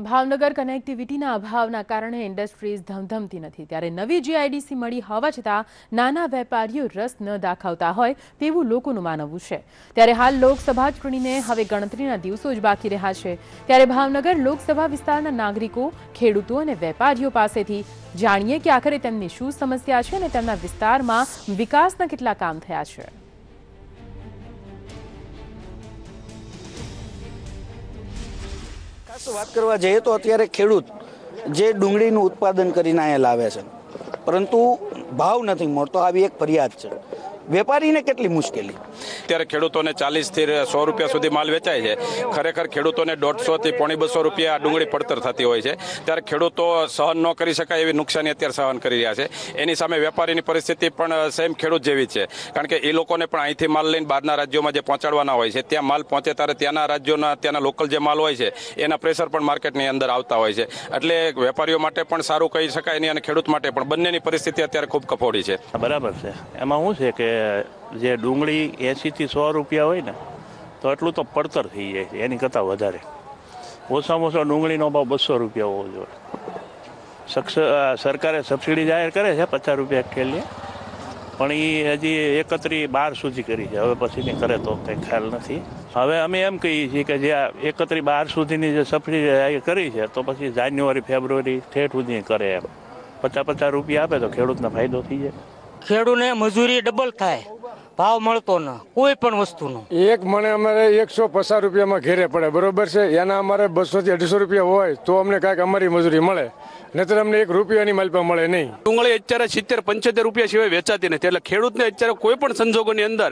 ભાવનગર કનેક્ટિવિટીના અભાવના કારણે ઇન્ડસ્ટ્રીઝ ધમધમતી નથી, ત્યારે નવી જીઆઈડીસી મળી હોવા છતાં નાના વેપારીઓ રસ ન દાખવતા હોય તેવું લોકોનું માનવું છે। ત્યારે હાલ લોકસભા ચૂંટણીને હવે ગણતરીના દિવસો જ બાકી રહ્યા છે, ત્યારે ભાવનગર લોકસભા વિસ્તારના નાગરિકો, ખેડૂતો અને વેપારીઓ પાસેથી જાણીએ કે આખરે તેમની શું સમસ્યા છે અને તેમના વિસ્તારમાં વિકાસના કેટલા કામ થયા છે। વાત કરવા જઈએ તો અત્યારે ખેડૂત જે ડુંગળીનું ઉત્પાદન કરીને અહીંયા લાવે છે, પરંતુ ભાવ નથી મળતો, આવી એક ફરિયાદ છે। વેપારીને કેટલી મુશ્કેલી? અત્યારે ખેડૂતોને 40 થી 100 રૂપિયા સુધી માલ વેચાય છે, ખરેખર ખેડૂતોને 150 થી 250 રૂપિયા ડુંગળી પડતર થતી હોય છે, ત્યારે ખેડૂતો સહન ન કરી શકાય એવી નુકસાની અત્યારે સહન કરી રહ્યા છે। એની સામે વેપારીની પરિસ્થિતિ પણ સેમ ખેડૂત જેવી છે, કારણ કે એ લોકોને પણ અહીંથી માલ લઈને બહારના રાજ્યોમાં જે પહોંચાડવાના હોય છે, ત્યાં માલ પહોંચે ત્યારે ત્યાંના રાજ્યોના ત્યાંના લોકલ જે માલ હોય છે એના પ્રેશર પણ માર્કેટની અંદર આવતા હોય છે, એટલે વેપારીઓ માટે પણ સારું કહી શકાય નહીં અને ખેડૂત માટે પણ, બંનેની પરિસ્થિતિ અત્યારે ખૂબ કફોડી છે। બરાબર છે। એમાં શું છે કે જે ડુંગળી 80 થી 100 રૂપિયા હોય ને તો એટલું તો પડતર થઈ જાય છે, એની કરતાં વધારે। ઓછામાં ઓછો ડુંગળીનો ભાવ 200 રૂપિયા હોવો જોઈએ। સરકારે સબસિડી જાહેર કરે છે 50 રૂપિયા ખેલીએ, પણ એ હજી 31/12 સુધી કરી છે, હવે પછીની કરે તો કંઈ ખ્યાલ નથી। હવે અમે એમ કહીએ છીએ કે જે 31/12 સુધીની જે સબસિડી જાહેર કરી છે તો પછી જાન્યુઆરી ફેબ્રુઆરી ઠેઠ સુધી કરે, એમ 50 રૂપિયા આપે તો ખેડૂતને ફાયદો થઈ જાય। ખેડૂતને મજૂરી ડબલ થાય, ભાવ મળતો ન કોઈ પણ વસ્તુનો। એક મણે અમારે 150 રૂપિયામાં ઘેરે પડે, બરોબર છે, એના અમારે 200 થી 250 રૂપિયા હોય તો અમને કાંઈક અમારી મજૂરી મળે, નહીતર અમને 1 રૂપિયાની માલપા મળે નહીં। ડુંગળી અત્યારે 70-75 રૂપિયા સિવાય વેચાતી નથી, એટલે ખેડૂતને અત્યારે કોઈ પણ સંજોગોની અંદર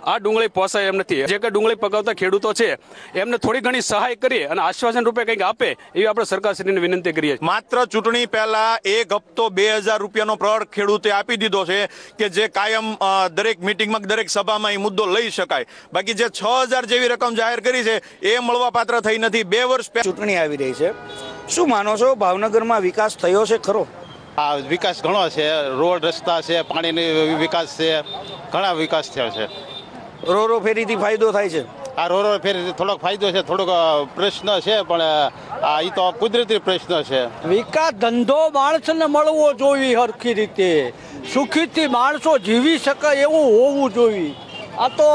આ ડુંગળી પોસાય એમ નથી। જે કે ડુંગળી પકાવતા ખેડૂતો છે એમને થોડી ઘણી સહાય કરી અને આશ્વાસન રૂપે કંઈક આપે એવી આપણે સરકારશ્રીને વિનંતી કરીએ છીએ। માત્ર ચૂંટણી પહેલા એક હપ્તો 2000 રૂપિયાનો પ્રળ ખેડૂતે આપી દીધો છે કે જે કાયમ દરેક મિટિંગમાં દરેક સભામાં એ મુદ્દો લઈ શકાય, બાકી જે 6000 જેવી રકમ જાહેર કરી છે એ મળવા પાત્ર થઈ નથી। 2 વર્ષ ચૂંટણી આવી રહી છે, શું માનો છો ભાવનગરમાં વિકાસ થયો છે ખરો? આ વિકાસ ઘણો છે, રોડ રસ્તા છે, પાણીનો વિકાસ છે, ઘણા વિકાસ થયો છે। રોરો ફેરીથી ફાયદો થાય છે? આ રોરો ફેરીથી થોડોક ફાયદો છે, થોડોક પ્રશ્ન છે, પણ એ તો કુદરતી પ્રશ્ન છે। વિકાસ ધંધો માણસને મળવો જોઈએ, સરખી રીતે સુખીથી માણસો જીવી શકે એવું હોવું જોઈએ। આ તો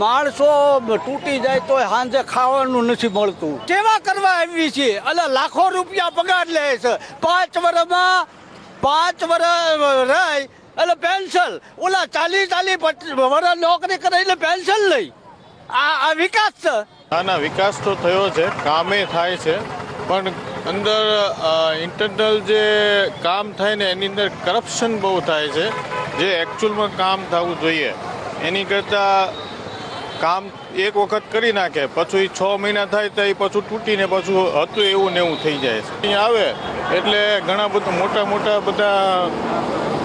માણસો તૂટી જાય તો સાંજે ખાવાનું નથી મળતું, કેવા કરવા આવી છે? એટલે લાખો રૂપિયા પગાર લે છે, 5 વર્ષમાં 5 વર્ષ રહી એટલે પેન્શન, ઓલા 40 વર્ષ નોકરી કરે એટલે પેન્શન લઈ, આ વિકાસ છે? ના, વિકાસ તો થયો છે, કામે થાય છે, પણ અંદર ઇન્ટરનલ જે કામ થાય ને એની અંદર કરપ્શન બહુ થાય છે। જે એકચ્યુઅલમાં કામ થવું જોઈએ એની કરતાં કામ એક વખત કરી નાખે, પછી 6 મહિના થાય તો એ પાછું તૂટીને પાછું હતું એવું ને એવું થઈ જાય છે। અહીં આવે એટલે ઘણા બધા મોટા બધા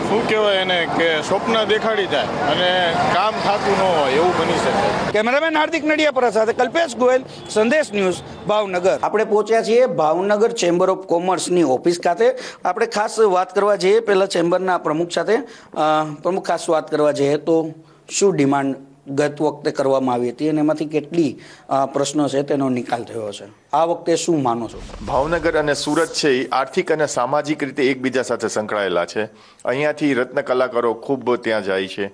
શું કહેવાય એને કે સ્વપ્ન દેખાડી જાય અને કામ થતું ન હોય એવું બની શકે। કેમેરામેન હાર્દિક નડિયાપરા સાથે કલ્પેશ ગોયલ, સંદેશ ન્યૂઝ, ભાવનગર। આપણે પહોંચ્યા છીએ ભાવનગર ચેમ્બર ઓફ કોમર્સની ઓફિસ ખાતે। આપણે ખાસ વાત કરવા જઈએ પહેલા ચેમ્બરના પ્રમુખ સાથે, પ્રમુખ ખાસ વાત કરવા જઈએ તો શું ડિમાન્ડ ગત વખતે કરવામાં આવી હતી અને એમાંથી કેટલી પ્રશ્નો છે તેનો નિકાલ થયો છે, આ વખતે શું માનો છો? ભાવનગર અને સુરત છે એ આર્થિક અને સામાજિક રીતે એકબીજા સાથે સંકળાયેલા છે। અહીંયાથી રત્ન કલાકારો ખૂબ ત્યાં જાય છે,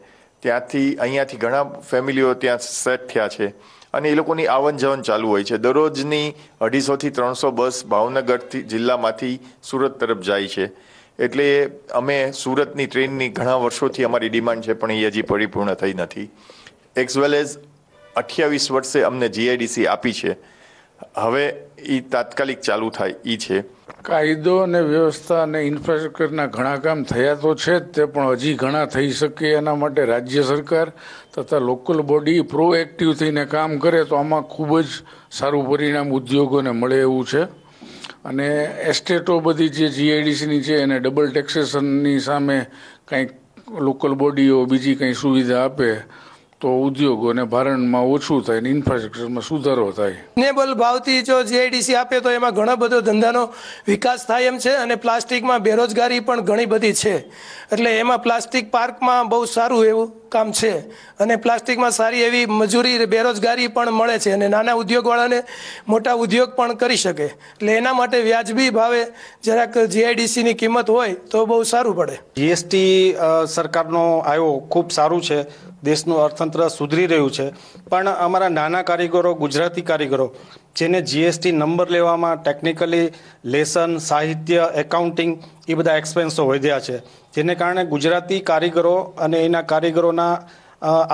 અહીંયાથી ઘણા ફેમિલીઓ ત્યાં સેટ થયા છે અને એ લોકોની આવન જવન ચાલુ હોય છે। દરરોજની 250 થી 300 બસ ભાવનગરથી જિલ્લામાંથી સુરત તરફ જાય છે, એટલે અમે સુરતની ટ્રેનની ઘણા વર્ષોથી અમારી ડિમાન્ડ છે, પણ એ હજી પરિપૂર્ણ થઈ નથી। એઝ વેલ એઝ 28 વર્ષે અમને જીઆઈડીસી આપી છે, હવે એ તાત્કાલિક ચાલુ થાય એ છે। કાયદો અને વ્યવસ્થા અને ઇન્ફ્રાસ્ટ્રક્ચરના ઘણા કામ થયા તો છે જ, તે પણ હજી ઘણા થઈ શકે એના માટે રાજ્ય સરકાર તથા લોકલ બોડી પ્રોએક્ટિવ થઈને કામ કરે તો આમાં ખૂબ જ સારું પરિણામ ઉદ્યોગોને મળે એવું છે। અને એસ્ટેટો બધી જે જીઆઈડીસીની છે એને ડબલ ટેક્સેશનની સામે કંઈક લોકલ બોડીઓ બીજી કંઈ સુવિધા આપે તો ઉદ્યોગોને ભારણમાં ઓછું થાય ને ઇન્ફ્રાસ્ટ્રક્ચરમાં સુધારો થાય. રિઝનેબલ ભાવથી જો જીઆઈડીસી આપે તો એમાં ઘણો બધો ધંધાનો વિકાસ થાય એમ છે અને પ્લાસ્ટિકમાં બેરોજગારી પણ ઘણી બધી છે એટલે એમાં પ્લાસ્ટિક પાર્કમાં બહુ સારું એવું કામ છે અને પ્લાસ્ટિકમાં સારી એવી મજૂરી બેરોજગારી પણ મળે છે અને નાના ઉદ્યોગવાળાને મોટા ઉદ્યોગ પણ કરી શકે એટલે એના માટે વ્યાજબી ભાવે જરાક જીઆઈડીસીની કિંમત હોય તો બહુ સારું પડે. જીએસટી સરકારનો આવ્યો ખૂબ સારું છે, દેશનું અર્થતંત્ર સુધરી રહ્યું છે, પણ અમારા નાના કારીગરો, ગુજરાતી કારીગરો જેને જીએસટી નંબર લેવામાં ટેકનિકલી લેસન, સાહિત્ય, એકાઉન્ટિંગ એ બધા એક્સપેન્સો વધ્યા છે, જેને કારણે ગુજરાતી કારીગરો અને એના કારીગરોના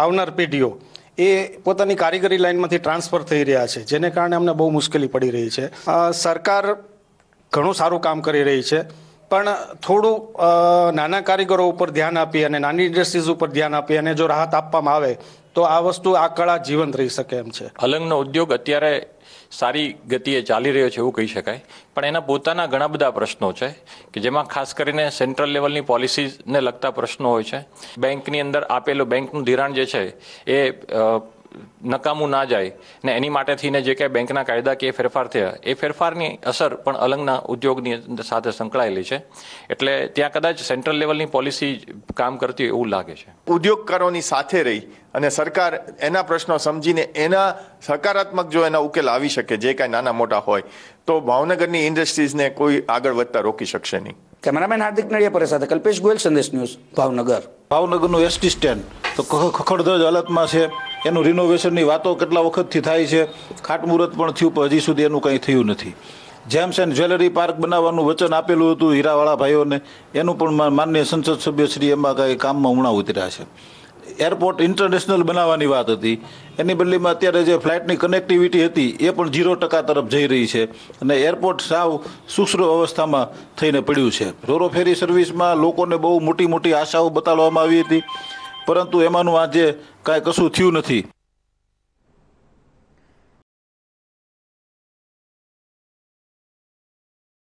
આવનાર પેઢીઓ એ પોતાની કારીગરી લાઇનમાંથી ટ્રાન્સફર થઈ રહ્યા છે, જેને કારણે અમને બહુ મુશ્કેલી પડી રહી છે. સરકાર ઘણું સારું કામ કરી રહી છે, પણ થોડું નાના કારીગરો ઉપર ધ્યાન આપી અને નાની ઇન્ડસ્ટ્રીઝ ઉપર ધ્યાન આપી અને જો રાહત આપવામાં આવે તો આ વસ્તુ, આ કળા જીવંત રહી શકે એમ છે. અલંગનો ઉદ્યોગ અત્યારે સારી ગતિએ ચાલી રહ્યો છે એવું કહી શકાય, પણ એના પોતાના ઘણા બધા પ્રશ્નો છે કે જેમાં ખાસ કરીને સેન્ટ્રલ લેવલની પોલિસીને લગતા પ્રશ્નો હોય છે. બેંકની અંદર આપેલું બેંકનું ધિરાણ જે છે એ નકામું ના જાય ને એની માટે થઈને જે કંઈ બેંકના કાયદાકીય ફેરફાર થયા એ ફેરફારની અસર પણ અલંગના ઉદ્યોગની સાથે સંકળાયેલી છે, એટલે ત્યાં કદાચ સેન્ટ્રલ લેવલની પોલિસી કામ કરતી એવું લાગે છે. ઉદ્યોગકારોની સાથે રહી અને સરકાર એના પ્રશ્નો સમજીને એના સકારાત્મક જો એના ઉકેલ આવી શકે, જે કાંઈ નાના મોટા હોય, તો ભાવનગરની ઇન્ડસ્ટ્રીઝને કોઈ આગળ વધતા રોકી શકશે નહીં. કેમેરામેન હાર્દિક નડિયાપરા સાથે કલ્પેશ ગોયલ, સંદેશ ન્યૂઝ, ભાવનગર. ભાવનગરનું એસટી સ્ટેન્ડ તો ખખડધજ હાલતમાં છે. એનું રિનોવેશનની વાતો કેટલા વખતથી થાય છે, ખાતમુહૂર્ત પણ થયું, પણ હજી સુધી એનું કંઈ થયું નથી. જેમ્સ એન્ડ જ્વેલરી પાર્ક બનાવવાનું વચન આપેલું હતું હીરાવાળા ભાઈઓને, એનું પણ માનનીય સંસદ સભ્યશ્રી એમાં કાંઈ કામમાં ઉણા ઉતર્યા છે. એરપોર્ટ ઇન્ટરનેશનલ બનાવવાની વાત હતી, એની બદલીમાં અત્યારે જે ફ્લાઇટની કનેક્ટિવિટી હતી એ પણ 0% તરફ જઈ રહી છે અને એરપોર્ટ સાવ સુશ્ર અવસ્થામાં થઈને પડ્યું છે. રોરો ફેરી સર્વિસમાં લોકોને બહુ મોટી મોટી આશાઓ બતાડવામાં આવી હતી, પરંતુ એમાંનું આજે કાંઈ કશું થયું નથી.